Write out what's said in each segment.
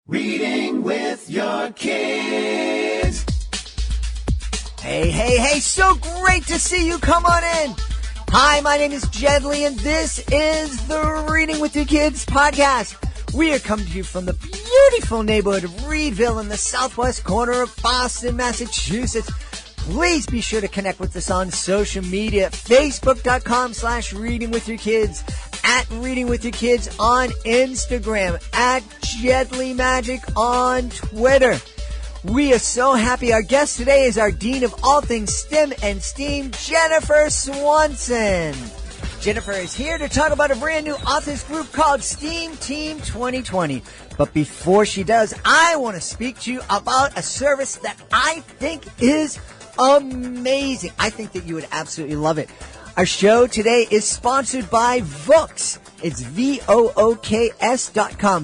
Reading with your kids. Hey, so great to see you. Come on in. Hi, my name is Jedley, and this is the Reading with Your Kids podcast. We are coming to you from the beautiful neighborhood of Reedville in the southwest corner of Boston, Massachusetts. Please be sure to connect with us on social media, facebook.com/readingwithyourkids, at Reading With Your Kids on Instagram, at Jedley Magic on Twitter. We are so happy. Our guest today is our Dean of all things STEM and STEAM, Jennifer Swanson. Jennifer is here to talk about a brand new authors group called SteamTeam 2020. But before she does, I want to speak to you about a service that I think is amazing. I think that you would absolutely love it. Our show today is sponsored by Vooks. It's VOOKS.com,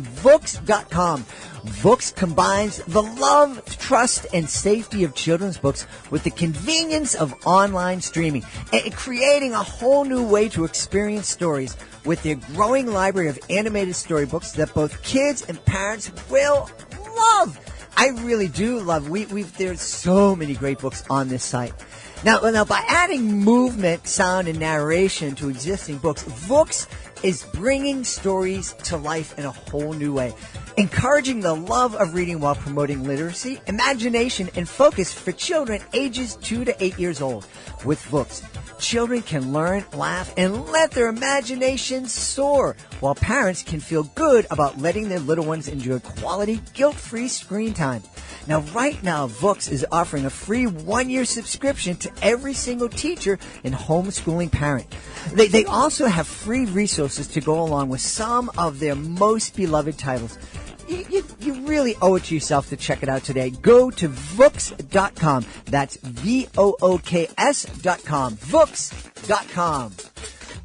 Vooks.com. Vooks combines the love, trust, and safety of children's books with the convenience of online streaming and creating a whole new way to experience stories with their growing library of animated storybooks that both kids and parents will love. I really do love. There's so many great books on this site. Now, by adding movement, sound, and narration to existing books, Vooks is bringing stories to life in a whole new way, encouraging the love of reading while promoting literacy, imagination, and focus for children ages 2 to 8 years old. With Vooks, children can learn, laugh, and let their imaginations soar, while parents can feel good about letting their little ones enjoy quality, guilt-free screen time. Now, right now, Vooks is offering a free 1-year subscription to every single teacher and homeschooling parent. They also have free resources to go along with some of their most beloved titles. You really owe it to yourself to check it out today. Go to Vooks.com. That's VOOKS.com. Vooks.com.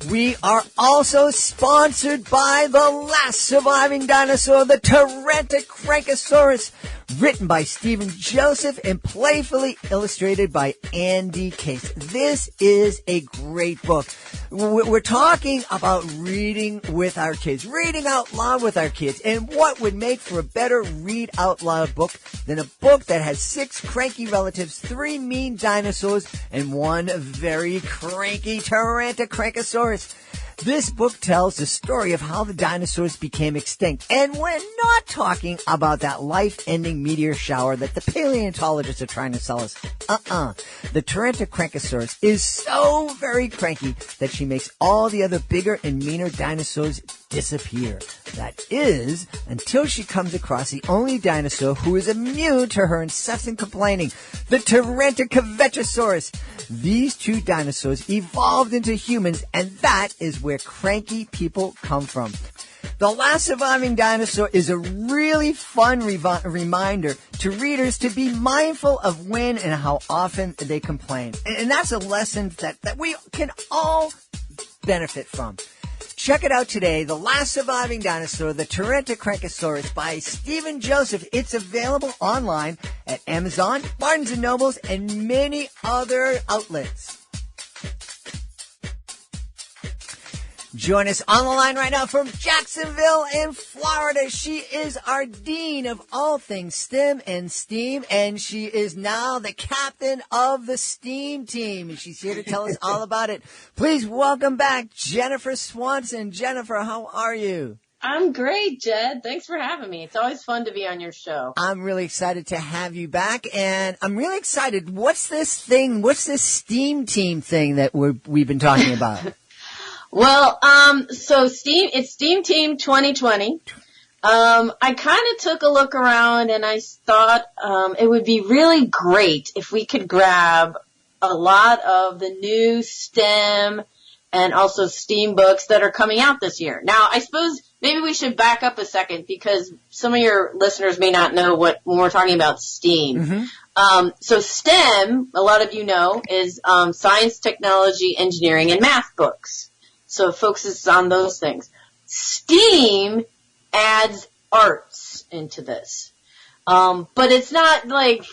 We are also sponsored by the last surviving dinosaur, the Tyrannosaurus, written by Stephen Joseph and playfully illustrated by Andy Case. This is a great book. We're talking about reading with our kids, reading out loud with our kids, and what would make for a better read out loud book than a book that has 6 cranky relatives, 3 mean dinosaurs, and 1 very cranky Tyrannosaurus. This book tells the story of how the dinosaurs became extinct. And we're not talking about that life-ending meteor shower that the paleontologists are trying to sell us. The Tyrannosaurus is so very cranky that she makes all the other bigger and meaner dinosaurs disappear. That is, until she comes across the only dinosaur who is immune to her incessant complaining, the Tyrannosaurus. These 2 dinosaurs evolved into humans, and that is where cranky people come from. The Last Surviving Dinosaur is a really fun reminder to readers to be mindful of when and how often they complain. And that's a lesson that we can all benefit from. Check it out today, The Last Surviving Dinosaur, the Tyrannosaurus by Stephen Joseph. It's available online at Amazon, Barnes & Nobles, and many other outlets. Join us on the line right now from Jacksonville in Florida. She is our Dean of all things STEM and STEAM, and she is now the captain of the STEAM team. And she's here to tell us all about it. Please welcome back Jennifer Swanson. Jennifer, how are you? I'm great, Jed. Thanks for having me. It's always fun to be on your show. I'm really excited to have you back, and I'm really excited. What's this STEAM team thing that we've been talking about? Well, so it's SteamTeam 2020. I kind of took a look around and I thought, it would be really great if we could grab a lot of the new STEM and also STEAM books that are coming out this year. Now, I suppose maybe we should back up a second because some of your listeners may not know when we're talking about STEAM. Mm-hmm. So STEM, a lot of you know, is, science, technology, engineering, and math books. So it focuses on those things. STEAM adds arts into this. But it's not like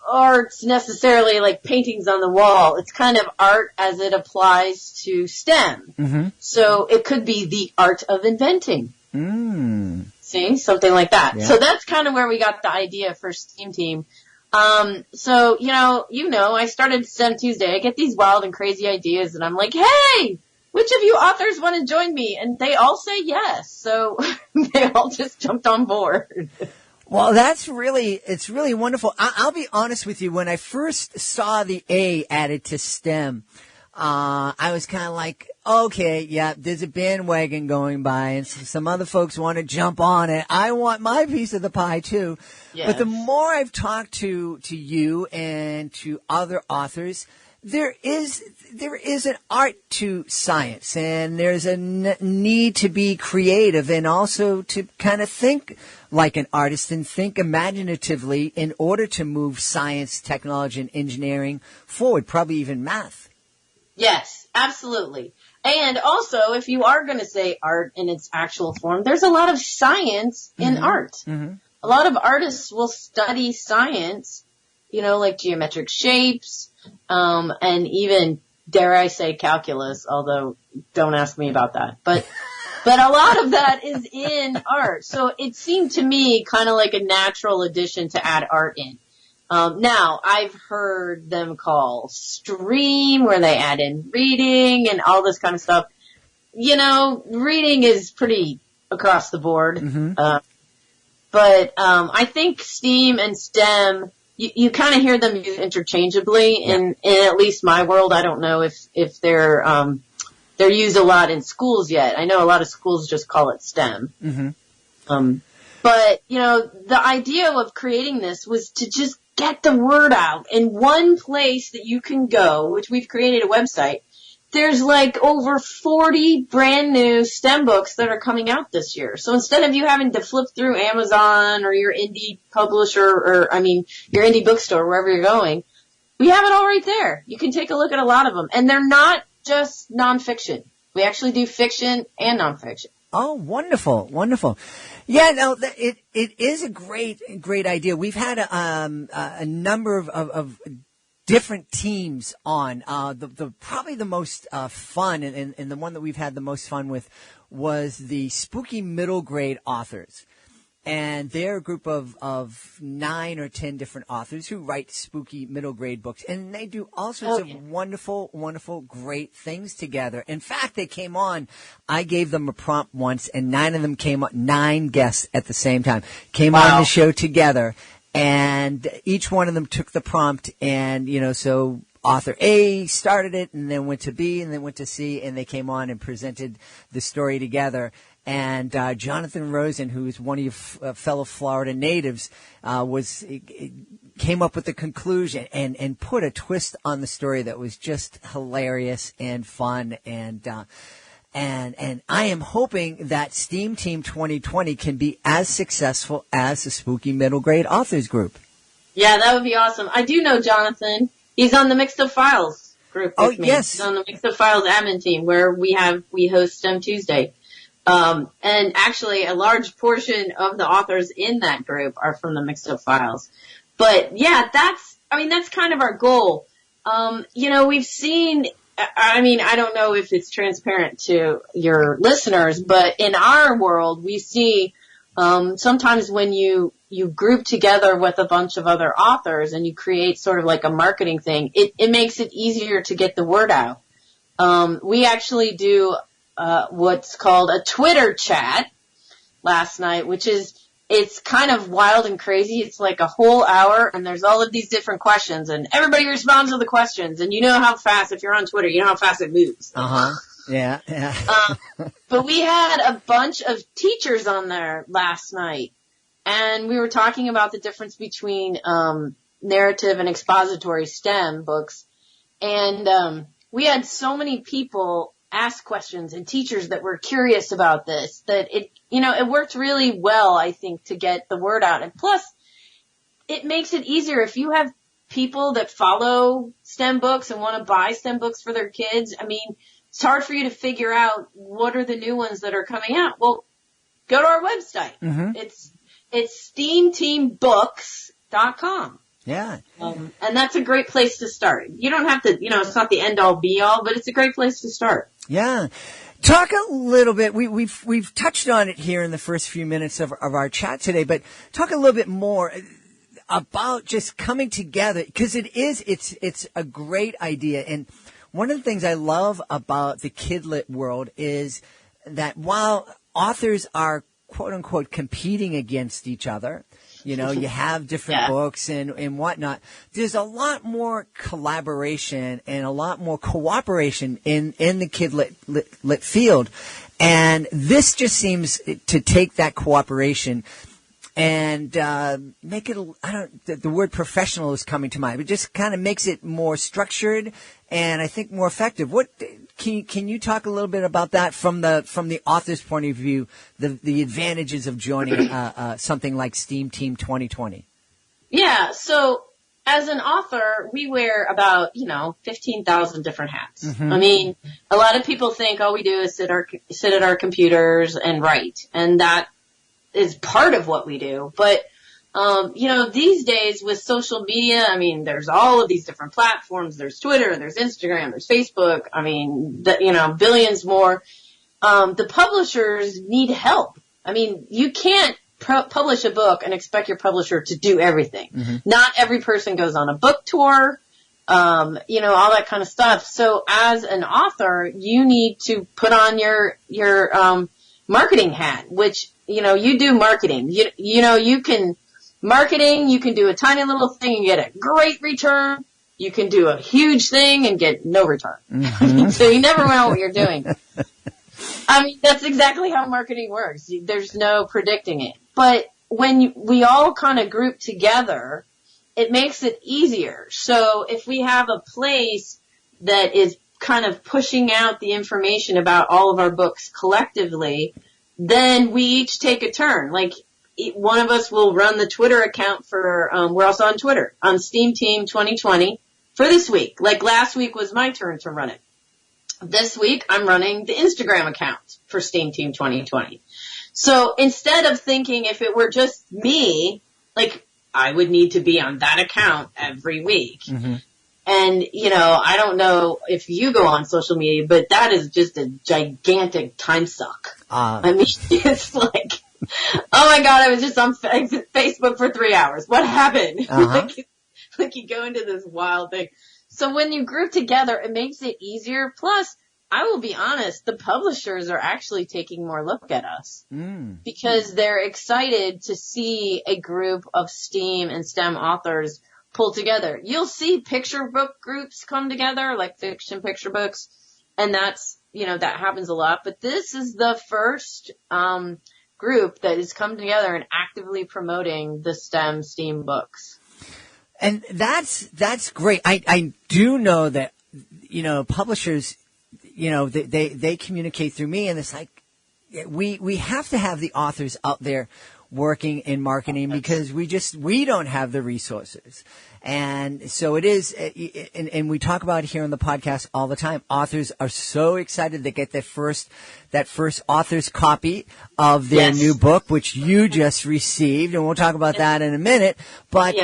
arts necessarily like paintings on the wall. It's kind of art as it applies to STEM. Mm-hmm. So it could be the art of inventing. See, something like that. Yeah. So that's kind of where we got the idea for Steam Team. So, I started STEM Tuesday. I get these wild and crazy ideas, and I'm like, hey, which of you authors want to join me? And they all say yes. So they all just jumped on board. Well, it's really wonderful. I'll be honest with you. When I first saw the A added to STEM, I was kind of like, okay, yeah, there's a bandwagon going by and some other folks want to jump on it. I want my piece of the pie too. Yes. But the more I've talked to you and to other authors, there is an art to science, and there's a need to be creative and also to kind of think like an artist and think imaginatively in order to move science, technology, and engineering forward, probably even math. Yes, absolutely. And also, if you are going to say art in its actual form, there's a lot of science in art. Mm-hmm. A lot of artists will study science, like geometric shapes, and even, dare I say, calculus, although don't ask me about that. But a lot of that is in art. So it seemed to me kind of like a natural addition to add art in. Now, I've heard them call stream, where they add in reading and all this kind of stuff. Reading is pretty across the board. Mm-hmm. But I think STEAM and STEM, you kind of hear them used interchangeably in at least my world. I don't know if they're used a lot in schools yet. I know a lot of schools just call it STEM. Mm-hmm. But, the idea of creating this was to just get the word out in one place that you can go, which we've created a website. There's like over 40 brand new STEM books that are coming out this year. So instead of you having to flip through Amazon or your indie publisher your indie bookstore, wherever you're going, we have it all right there. You can take a look at a lot of them. And they're not just nonfiction. We actually do fiction and nonfiction. Oh, wonderful, wonderful. Yeah, no, it is a great idea. We've had a number of different teams on. Probably the most fun and the one that we've had the most fun with was the spooky middle grade authors. And they're a group of 9 or 10 different authors who write spooky middle grade books. And they do all sorts of wonderful, wonderful, great things together. In fact, they came on. I gave them a prompt once, and 9 of them came on, 9 guests at the same time, came on the show together. And each one of them took the prompt, and, so author A started it and then went to B and then went to C, and they came on and presented the story together. And Jonathan Rosen, who is one of your fellow Florida natives, came up with the conclusion and put a twist on the story that was just hilarious and fun. And I am hoping that Steam Team 2020 can be as successful as the Spooky Middle Grade Authors Group. Yeah, that would be awesome. I do know Jonathan. He's on the Mixed Up Files group with me. Yes. He's on the Mixed Up Files admin team where we host STEM Tuesday. And actually a large portion of the authors in that group are from the Mixed Up Files. But yeah, that's kind of our goal. We've seen, I don't know if it's transparent to your listeners, but in our world, we see, sometimes when you group together with a bunch of other authors and you create sort of like a marketing thing, it makes it easier to get the word out. We actually do what's called a Twitter chat last night, it's kind of wild and crazy. It's like a whole hour, and there's all of these different questions, and everybody responds to the questions, and how fast, if you're on Twitter, how fast it moves. Uh-huh. Yeah. But we had a bunch of teachers on there last night, and we were talking about the difference between narrative and expository STEM books, and we had so many people ask questions and teachers that were curious about this, that it worked really well, I think, to get the word out. And plus, it makes it easier if you have people that follow STEM books and want to buy STEM books for their kids. It's hard for you to figure out what are the new ones that are coming out. Well, go to our website. Mm-hmm. It's SteamTeamBooks.com. Yeah. And that's a great place to start. You don't have to, it's not the end all be all, but it's a great place to start. Yeah. Talk a little bit. We've touched on it here in the first few minutes of our chat today, but talk a little bit more about just coming together, because it's a great idea. And one of the things I love about the kidlit world is that while authors are quote unquote competing against each other, you know, you have different books and whatnot, there's a lot more collaboration and a lot more cooperation in the kidlit lit field. And this just seems to take that cooperation and make it, the word professional is coming to mind. It just kind of makes it more structured and I think more effective. What can you talk a little bit about that from the author's point of view, the advantages of joining something like SteamTeam 2020? Yeah, so as an author, we wear about 15,000 different hats. Mm-hmm. I mean, a lot of people think all we do is sit at our computers and write, and that is part of what we do. But these days with social media, I mean, there's all of these different platforms. There's Twitter, there's Instagram, there's Facebook. I mean, billions more. The publishers need help. I mean, you can't publish a book and expect your publisher to do everything. Mm-hmm. Not every person goes on a book tour, all that kind of stuff. So as an author, you need to put on your marketing hat, which, you do marketing. You can marketing, you can do a tiny little thing and get a great return. You can do a huge thing and get no return. Mm-hmm. So you never know what you're doing. I mean, that's exactly how marketing works. There's no predicting it. But when we all kind of group together, it makes it easier. So if we have a place that is kind of pushing out the information about all of our books collectively, then we each take a turn. Like, one of us will run the Twitter account for, we're also on Twitter, on SteamTeam 2020 for this week. Like last week was my turn to run it. This week I'm running the Instagram account for SteamTeam 2020. So instead of thinking if it were just me, like I would need to be on that account every week. Mm-hmm. And, I don't know if you go on social media, but that is just a gigantic time suck. I mean, it's like, oh my God, I was just on Facebook for 3 hours. What happened? Uh-huh. like you go into this wild thing. So when you group together, it makes it easier. Plus, I will be honest, the publishers are actually taking more look at us because they're excited to see a group of STEAM and STEM authors pull together. You'll see picture book groups come together, like fiction picture books, and that's, that happens a lot. But this is the first group that has come together and actively promoting the STEAM books. And that's great. I do know that, publishers, they communicate through me, and it's like, we have to have the authors out there working in marketing because we don't have the resources. And so it is, and we talk about it here on the podcast all the time. Authors are so excited to get that first author's copy of their new book, which you just received, and we'll talk about that in a minute. But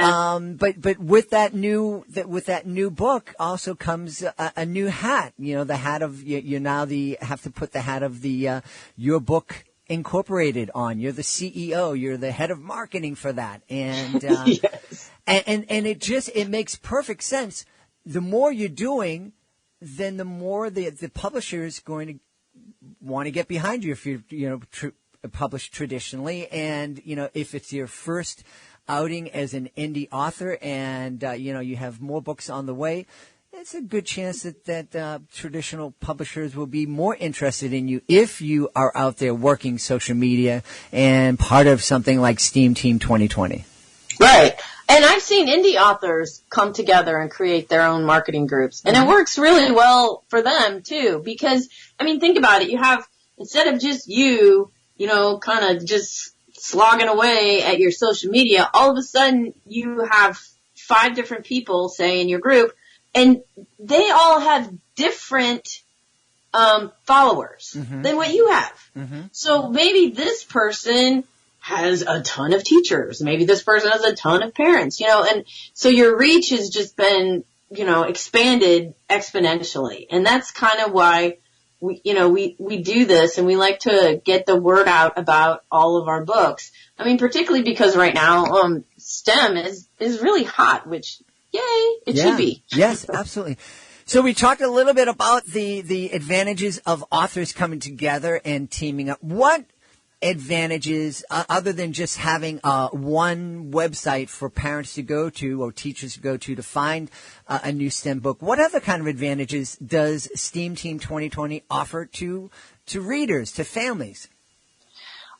but with that new book also comes a new hat. The hat of you now have to put the hat of the your book incorporated on. You're the CEO. You're the head of marketing for that, and yes. And it makes perfect sense. The more you're doing, then the more the publisher is going to want to get behind you if you publish traditionally, and if it's your first outing as an indie author, and you have more books on the way. It's a good chance that traditional publishers will be more interested in you if you are out there working social media and part of something like SteamTeam 2020. Right. And I've seen indie authors come together and create their own marketing groups. And it works really well for them, too. Because, think about it. You have, instead of just kind of just slogging away at your social media, all of a sudden you have 5 different people, say, in your group, and they all have different followers than what you have. Mm-hmm. So maybe this person has a ton of teachers. Maybe this person has a ton of parents, and so your reach has just been, expanded exponentially. And that's kind of why we do this and we like to get the word out about all of our books. I mean, particularly because right now, STEM is really hot, which, yay, it should be. Yes, absolutely. So we talked a little bit about the advantages of authors coming together and teaming up. What advantages, other than just having one website for parents to go to or teachers to go to find a new STEM book, what other kind of advantages does SteamTeam 2020 offer to readers, to families?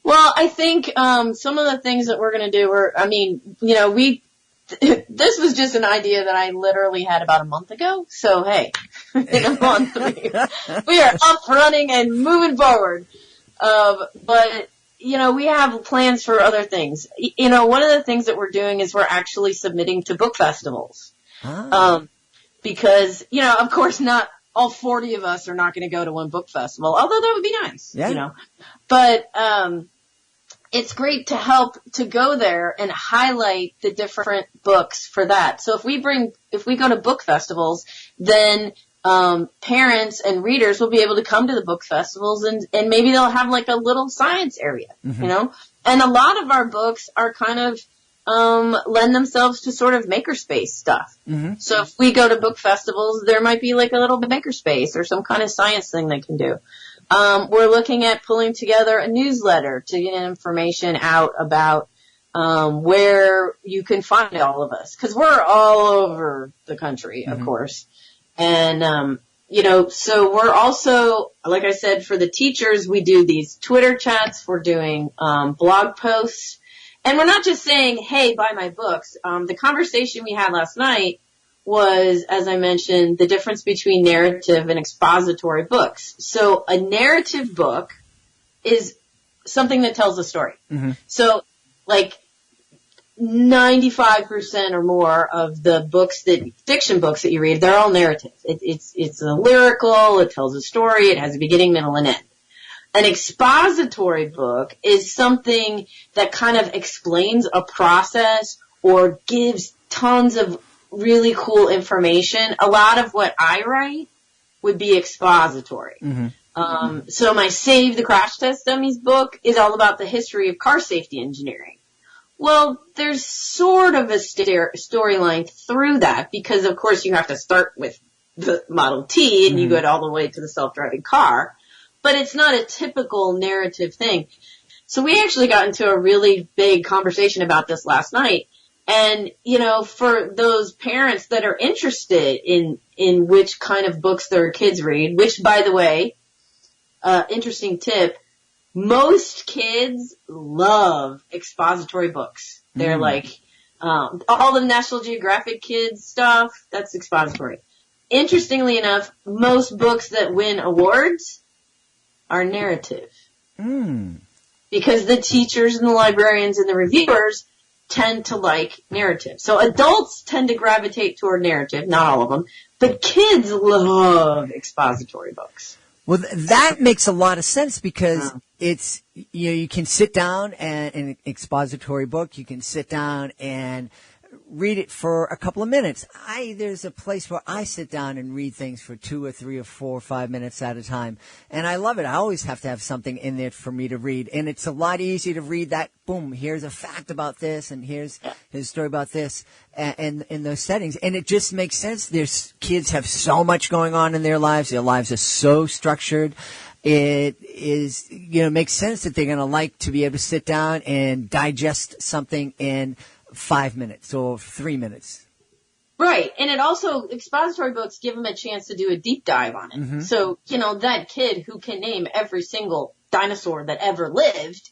Well, I think some of the things that we're going to do this was just an idea that I literally had about a month ago. So, hey, in a month, we are up, running, and moving forward. But, we have plans for other things. One of the things that we're doing is we're actually submitting to book festivals. Because, of course, not all 40 of us are not going to go to one book festival, although that would be nice, But, it's great to help to go there and highlight the different books for that. So if we go to book festivals, then parents and readers will be able to come to the book festivals and maybe they'll have like a little science area, And a lot of our books are kind of lend themselves to sort of makerspace stuff. So if we go to book festivals, there might be like a little makerspace or some kind of science thing they can do. We're looking at pulling together a newsletter to get information out about where you can find all of us, because we're all over the country, of course. And so we're also, like I said, for the teachers, we do these Twitter chats, we're doing blog posts, and we're not just saying, hey, buy my books. The conversation we had last night was, as I mentioned, the difference between narrative and expository books. So a narrative book is something that tells a story. So like 95% or more of the fiction books that you read, they're all narrative. It's a lyrical, it tells a story, it has a beginning, middle, and end. An expository book is something that kind of explains a process or gives tons of really cool information. A lot of what I write would be expository. So my Save the Crash Test Dummies book is all about the history of car safety engineering. Well, there's sort of a storyline through that because, of course, you have to start with the Model T and you go all the way to the self-driving car. But it's not a typical narrative thing. So we actually got into a really big conversation about this last night. And, for those parents that are interested in which kind of books their kids read, which, by the way, interesting tip, most kids love expository books. They're like, all the National Geographic kids stuff, that's expository. Interestingly enough, most books that win awards are narrative. Because the teachers and the librarians and the reviewers tend to like narrative. So adults tend to gravitate toward narrative, not all of them, but kids love expository books. Well, that makes a lot of sense because it's, you can sit down and in an expository book, you can sit down and read it for a couple of minutes. There's a place where I sit down and read things for 2 or 3 or 4 or 5 minutes at a time. And I love it. I always have to have something in there for me to read. And it's a lot easier to read that, boom, here's a fact about this and here's a story about this and in those settings. And it just makes sense. Kids have so much going on in their lives. Their lives are so structured. It is, makes sense that they're going to like to be able to sit down and digest something in 5 minutes or 3 minutes. Right. And it also, expository books give them a chance to do a deep dive on it. So, that kid who can name every single dinosaur that ever lived,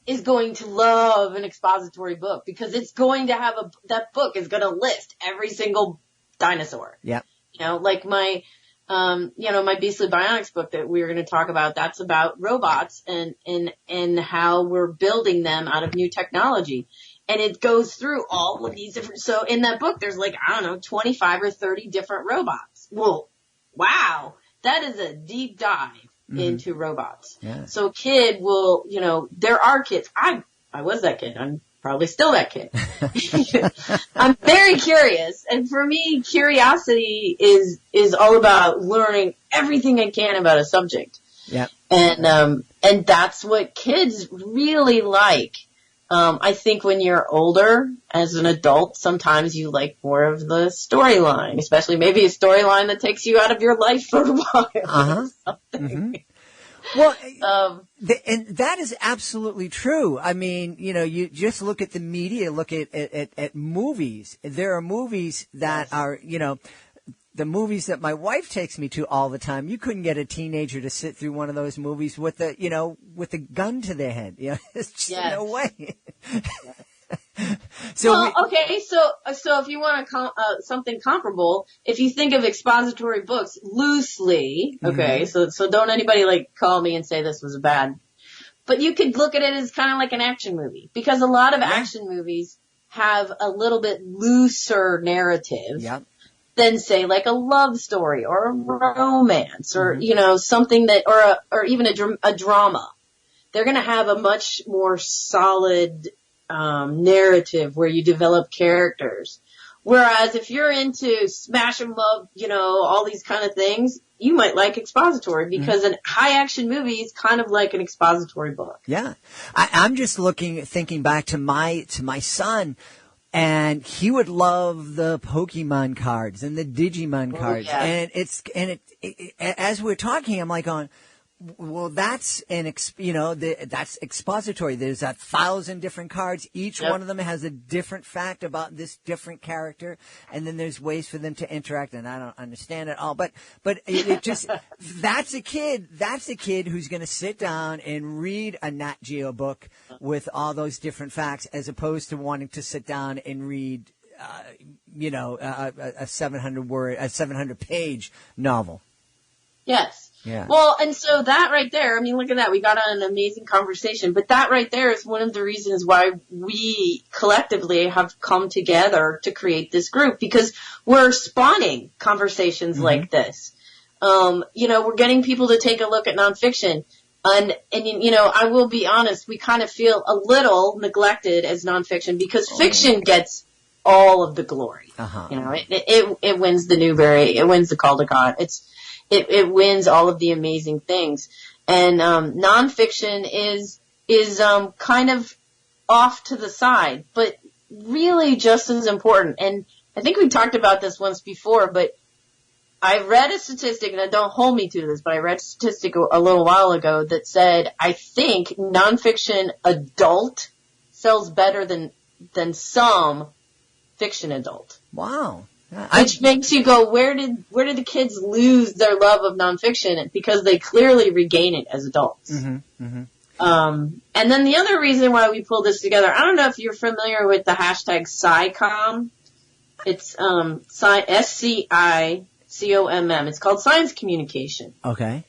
is going to love an expository book because it's going to have that book is going to list every single dinosaur. Yeah. Like my Beastly Bionics book that we were going to talk about, that's about robots and how we're building them out of new technology. And it goes through all of these different, so in that book, there's 25 or 30 different robots. Well, wow, that is a deep dive into robots. Yeah. So a kid will, there are kids. I was that kid. I'm probably still that kid. I'm very curious. And for me, curiosity is all about learning everything I can about a subject. Yeah. And that's what kids really like. I think when you're older, as an adult, sometimes you like more of the storyline, especially maybe a storyline that takes you out of your life for a while. Uh-huh. Mm-hmm. Well, and that is absolutely true. I mean, you just look at the media, look at movies. There are movies that are, the movies that my wife takes me to all the time. You couldn't get a teenager to sit through one of those movies with a gun to their head. It's just no way. So if you want something comparable, if you think of expository books loosely, okay, so don't anybody call me and say this was bad, but you could look at it as kind of like an action movie, because a lot of action movies have a little bit looser narrative than, say, like a love story or a romance or something that or even a drama. They're going to have a much more solid narrative where you develop characters. Whereas if you're into smash and love, all these kind of things, you might like expository, because an high action movie is kind of like an expository book. Yeah. I'm just thinking back to my son, and he would love the Pokemon cards and the Digimon cards. Yeah. And as we're talking, I'm like going, well, that's that's expository. There's 1,000 different cards. Each one of them has a different fact about this different character, and then there's ways for them to interact. And I don't understand it all, but it just that's a kid who's going to sit down and read a Nat Geo book with all those different facts, as opposed to wanting to sit down and read a 700 page novel. Yes. Yeah. Well, and so that right there, I mean, look at that. We got on an amazing conversation, but that right there is one of the reasons why we collectively have come together to create this group, because we're spawning conversations like this. We're getting people to take a look at nonfiction. And I will be honest, we kind of feel a little neglected as nonfiction, because fiction gets all of the glory. It wins the Newbery, it wins the Caldecott. It wins all of the amazing things. And nonfiction is kind of off to the side, but really just as important. And I think we talked about this once before, but I read a statistic, and don't hold me to this, but I read a statistic a little while ago that said, I think nonfiction adult sells better than some fiction adult. Wow. Which makes you go, where did the kids lose their love of nonfiction? Because they clearly regain it as adults. And then the other reason why we pulled this together, I don't know if you're familiar with the hashtag SciComm. It's SciComm. It's called science communication. Okay.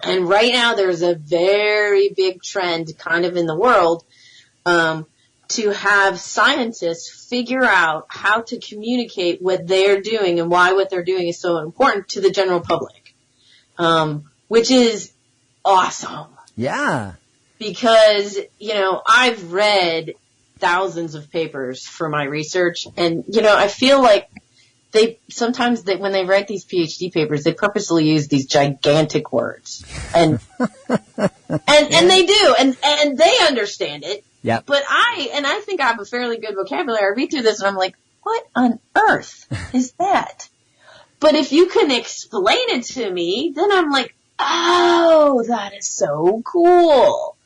And right now there's a very big trend kind of in the world to have scientists figure out how to communicate what they're doing and why what they're doing is so important to the general public, which is awesome. Yeah. Because, I've read thousands of papers for my research, and, I feel like sometimes when they write these PhD papers, they purposely use these gigantic words. And they do, and they understand it. Yeah. But I think I have a fairly good vocabulary. I read through this and I'm like, what on earth is that? But if you can explain it to me, then I'm like, oh, that is so cool.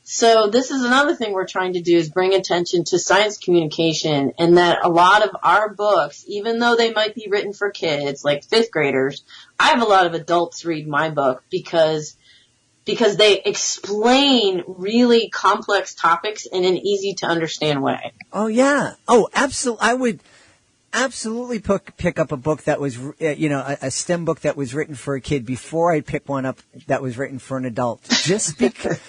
So this is another thing we're trying to do, is bring attention to science communication, and that a lot of our books, even though they might be written for kids, like 5th graders, I have a lot of adults read my book because they explain really complex topics in an easy to understand way. Oh, yeah. Oh, absolutely. I would absolutely pick up a book that was, a STEM book that was written for a kid before I'd pick one up that was written for an adult. Just because.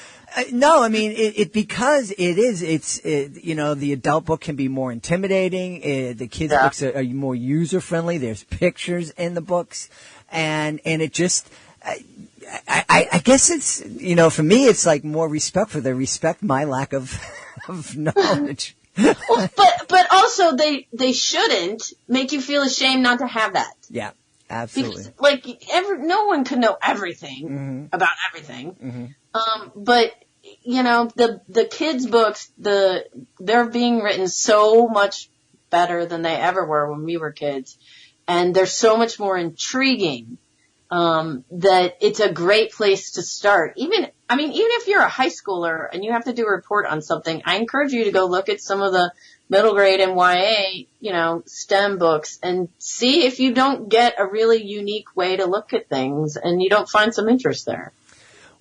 No, I mean, the adult book can be more intimidating. The kids' books are more user-friendly. There's pictures in the books. And it just, I guess it's, for me, it's like more respect they respect my lack of knowledge. Well, but also they shouldn't make you feel ashamed not to have that. Yeah. Absolutely. Because, like, no one can know everything about everything. But, you know, the kids' books, they're being written so much better than they ever were when we were kids. And they're so much more intriguing, that it's a great place to start. Even if you're a high schooler and you have to do a report on something, I encourage you to go look at some of the middle grade and YA, you know, STEM books and see if you don't get a really unique way to look at things and you don't find some interest there.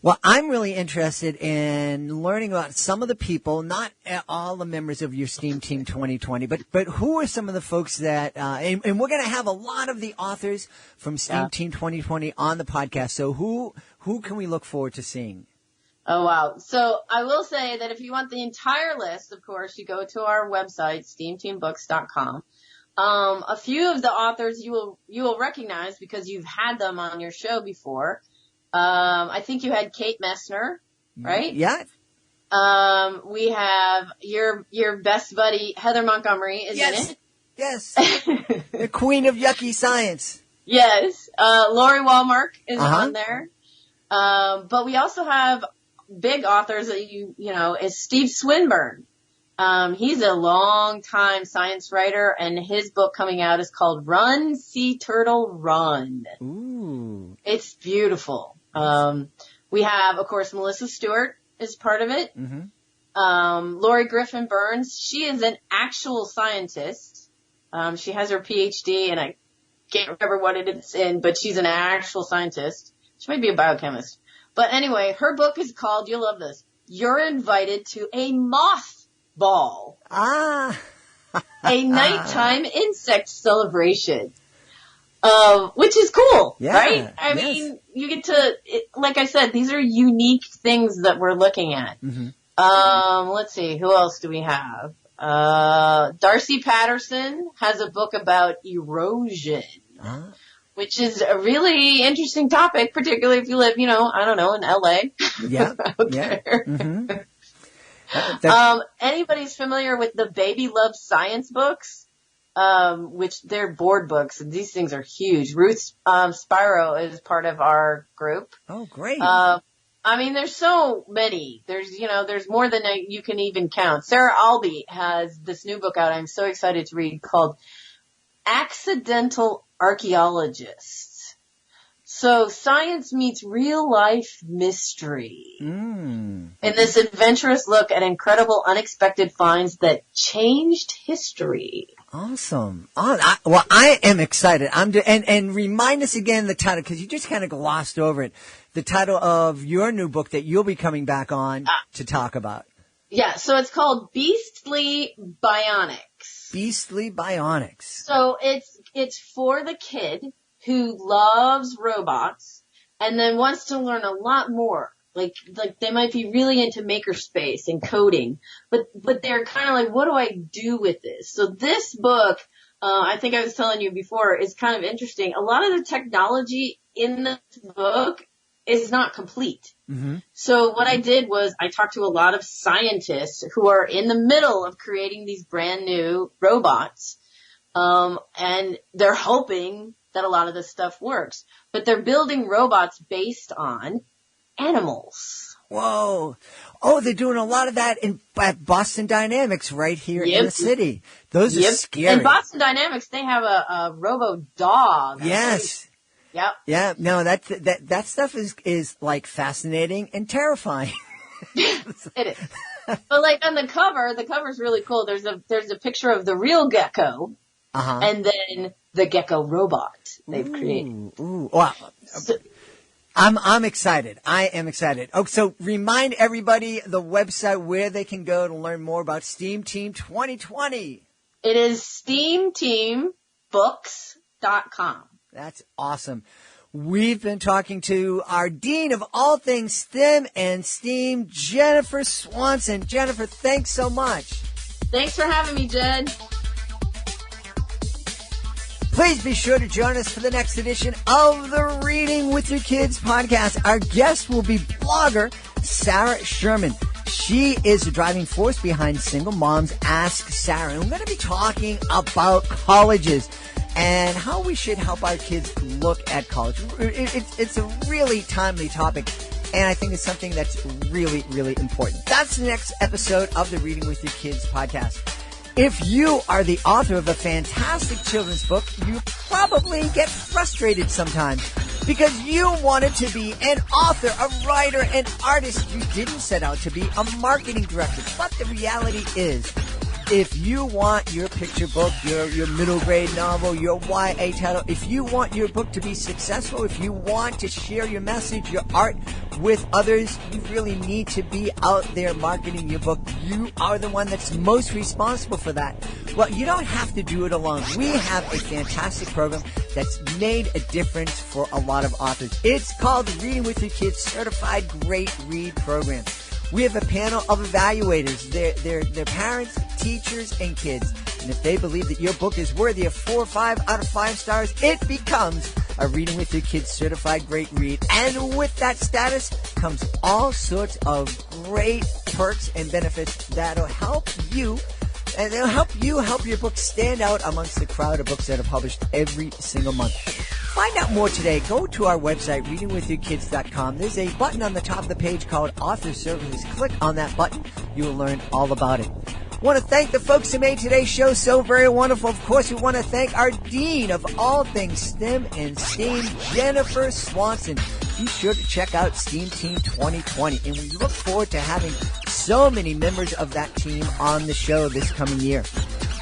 Well, I'm really interested in learning about some of the people, not all the members of your STEAM Team 2020, but who are some of the folks that, and we're going to have a lot of the authors from STEAM Team 2020 on the podcast. So who can we look forward to seeing? Oh, wow. So I will say that if you want the entire list, of course, you go to our website, steamteambooks.com. A few of the authors you will recognize because you've had them on your show before. I think you had Kate Messner, right? Yeah. We have your best buddy, Heather Montgomery, is in it. Yes. The queen of yucky science. Yes. Lori Walmark is on there. But we also have big authors that you know, is Steve Swinburne. He's a long time science writer and his book coming out is called Run, Sea Turtle, Run. Ooh. It's beautiful. We have, of course, Melissa Stewart is part of it. Lori Griffin Burns, she is an actual scientist. She has her PhD and I can't remember what it is in, but she's an actual scientist. She might be a biochemist. But anyway, her book is called, you'll love this, You're Invited to a Moth Ball. A nighttime insect celebration. Which is cool, right? I mean, you get to, like I said, these are unique things that we're looking at. Let's see, who else do we have? Darcy Patterson has a book about erosion, which is a really interesting topic, particularly if you live, you know, I don't know, in LA. Anybody's familiar with the Baby Love Science books? Which they're board books. These things are huge. Ruth Spiro is part of our group. Oh, great. I mean, there's so many. There's more than you can even count. Sarah Albee has this new book out I'm so excited to read called Accidental Archaeologists. So science meets real life mystery. In this adventurous look at incredible unexpected finds that changed history. Awesome. I am excited. And remind us again the title, because you just kind of glossed over it. The title of your new book that you'll be coming back on to talk about. Yeah, so it's called Beastly Bionics. Beastly Bionics. So it's for the kid who loves robots and then wants to learn a lot more. Like they might be really into makerspace and coding, but they're kind of like, what do I do with this? So this book, I think I was telling you before, is kind of interesting. A lot of the technology in this book is not complete. So what I did was I talked to a lot of scientists who are in the middle of creating these brand new robots, and they're hoping that a lot of this stuff works, but they're building robots based on animals. Whoa. Oh, they're doing a lot of that at Boston Dynamics right here in the city. Those are scary. And Boston Dynamics, they have a robo dog. Yes. Yep. Yeah. No, that stuff is like fascinating and terrifying. It is. But like on the cover's really cool. There's a picture of the real gecko. And then the gecko robot they've created. Ooh. Wow. So, I'm excited. I am excited. Oh, so remind everybody the website where they can go to learn more about STEAM Team 2020. It is SteamTeamBooks.com. That's awesome. We've been talking to our Dean of all things STEM and STEAM, Jennifer Swanson. Jennifer, thanks so much. Thanks for having me, Jed. Please be sure to join us for the next edition of the Reading with Your Kids podcast. Our guest will be blogger Sarah Sherman. She is the driving force behind Single Moms Ask Sarah. And we're going to be talking about colleges. and how we should help our kids look at college. It's a really timely topic, and I think it's something that's really, really important. That's the next episode of the Reading with Your Kids podcast. If you are the author of a fantastic children's book, you probably get frustrated sometimes because you wanted to be an author, a writer, an artist. You didn't set out to be a marketing director. But the reality is, if you want your picture book, your middle grade novel, your YA title, if you want your book to be successful, if you want to share your message, your art with others, you really need to be out there marketing your book. You are the one that's most responsible for that. Well, you don't have to do it alone. We have a fantastic program that's made a difference for a lot of authors. It's called the Reading with Your Kids Certified Great Read Program. We have a panel of evaluators. They're parents, teachers, and kids. And if they believe that your book is worthy of 4 or 5 out of 5 stars, it becomes a Reading with Your Kids Certified Great Read. And with that status comes all sorts of great perks and benefits that'll help you. And they'll help you help your book stand out amongst the crowd of books that are published every single month. Find out more today. Go to our website, readingwithyourkids.com. There's a button on the top of the page called Author Services. Click on that button. You will learn all about it. I want to thank the folks who made today's show so very wonderful. Of course, we want to thank our Dean of all things STEM and STEAM, Jennifer Swanson. Be sure to check out SteamTeam 2020, and we look forward to having so many members of that team on the show this coming year.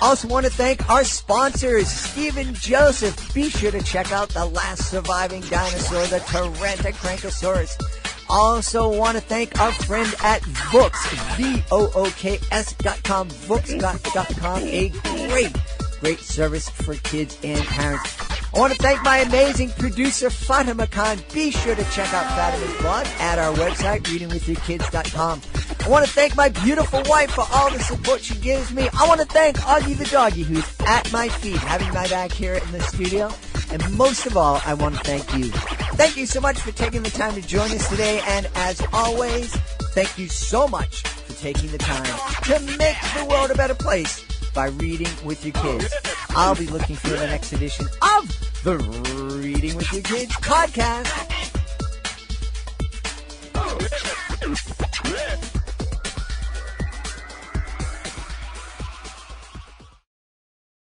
Also want to thank our sponsors, Stephen Joseph. Be sure to check out the last surviving dinosaur, the Tyrannosaurus. Also want to thank our friend at Books, VOOKS.com, Books.com, a great service for kids and parents. I want to thank my amazing producer, Fatima Khan. Be sure to check out Fatima's blog at our website, readingwithyourkids.com. I want to thank my beautiful wife for all the support she gives me. I want to thank Augie the doggy, who's at my feet, having my back here in the studio. And most of all, I want to thank you. Thank you so much for taking the time to join us today. And as always, thank you so much for taking the time to make the world a better place by reading with your kids. I'll be looking for the next edition of the Reading with Your Kids podcast.